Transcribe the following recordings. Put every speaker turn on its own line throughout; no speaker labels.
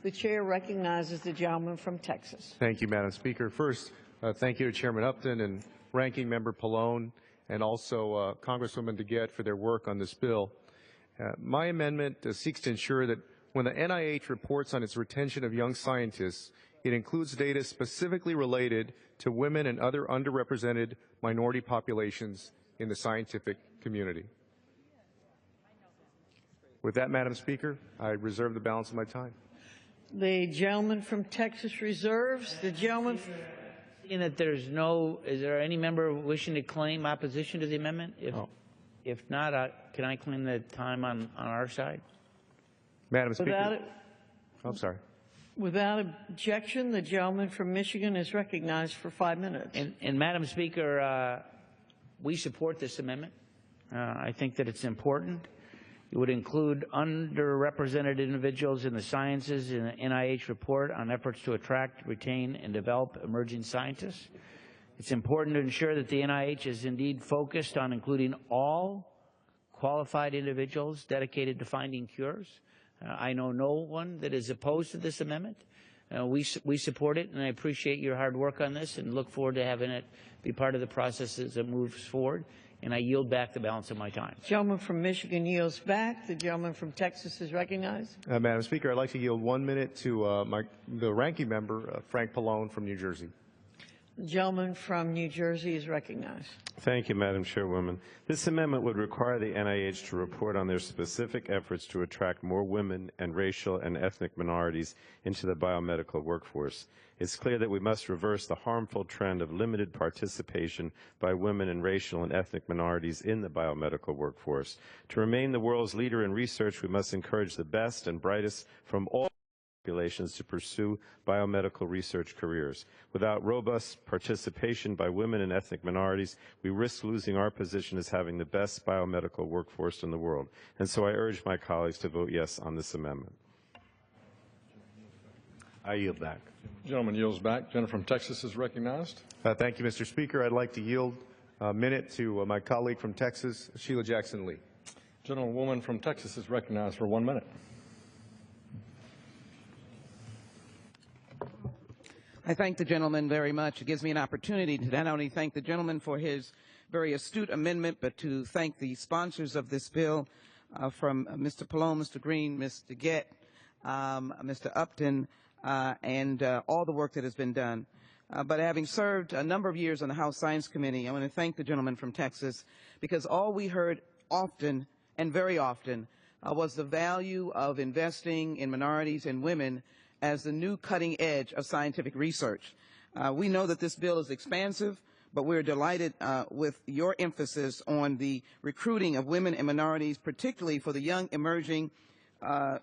The chair recognizes the gentleman from Texas.
Thank you, Madam Speaker. First, thank you to Chairman Upton and Ranking Member Pallone and also Congresswoman DeGette for their work on this bill. My amendment seeks to ensure that when the NIH reports on its retention of young scientists, it includes data specifically related to women and other underrepresented minority populations in the scientific community. With that, Madam Speaker, I reserve the balance of my time.
The gentleman from Texas reserves. The gentleman.
In that there's no, is there any member wishing to claim opposition to the amendment? If not, can I claim the time on our side?
Madam Speaker. I'm sorry.
Without objection, the gentleman from Michigan is recognized for 5 minutes.
And Madam Speaker, we support this amendment. I think that it's important. It would include underrepresented individuals in the sciences in the NIH report on efforts to attract, retain, and develop emerging scientists. It's important to ensure that the NIH is indeed focused on including all qualified individuals dedicated to finding cures. I know no one that is opposed to this amendment. We support it, and I appreciate your hard work on this and look forward to having it be part of the process as it moves forward. And I yield back the balance of my time.
The gentleman from Michigan yields back. The gentleman from Texas is recognized.
Madam Speaker, I'd like to yield 1 minute to the ranking member, Frank Pallone from New Jersey.
The gentleman from New Jersey is recognized.
Thank you, Madam Chairwoman. This amendment would require the NIH to report on their specific efforts to attract more women and racial and ethnic minorities into the biomedical workforce. It's clear that we must reverse the harmful trend of limited participation by women and racial and ethnic minorities in the biomedical workforce. To remain the world's leader in research, we must encourage the best and brightest from all populations to pursue biomedical research careers. Without robust participation by women and ethnic minorities, we risk losing our position as having the best biomedical workforce in the world. And so I urge my colleagues to vote yes on this amendment.
I yield back.
The gentleman yields back. The gentleman from Texas is recognized.
Thank you, Mr. Speaker. I'd like to yield a minute to my colleague from Texas, Sheila Jackson-Lee.
Gentlewoman from Texas is recognized for 1 minute.
I thank the gentleman very much. It gives me an opportunity to not only thank the gentleman for his very astute amendment, but to thank the sponsors of this bill, from Mr. Pallone, Mr. Green, Ms. DeGette, Mr. Upton, and all the work that has been done. But having served a number of years on the House Science Committee, I want to thank the gentleman from Texas, because all we heard often and very often was the value of investing in minorities and women as the new cutting edge of scientific research. We know that this bill is expansive, but we're delighted with your emphasis on the recruiting of women and minorities, particularly for the Young Emerging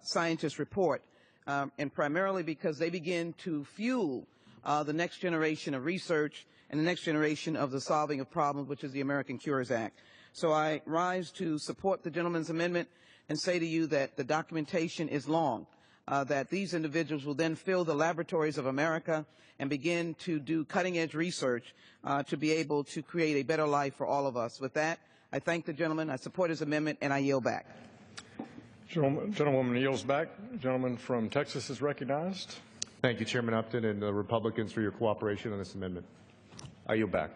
Scientist Report, and primarily because they begin to fuel the next generation of research and the next generation of the solving of problems, which is the American Cures Act. So I rise to support the gentleman's amendment and say to you that the documentation is long. That these individuals will then fill the laboratories of America and begin to do cutting-edge research to be able to create a better life for all of us. With that, I thank the gentleman, I support his amendment, and I yield back.
Gentlewoman yields back. The gentleman from Texas is recognized.
Thank you, Chairman Upton and the Republicans for your cooperation on this amendment. I yield back.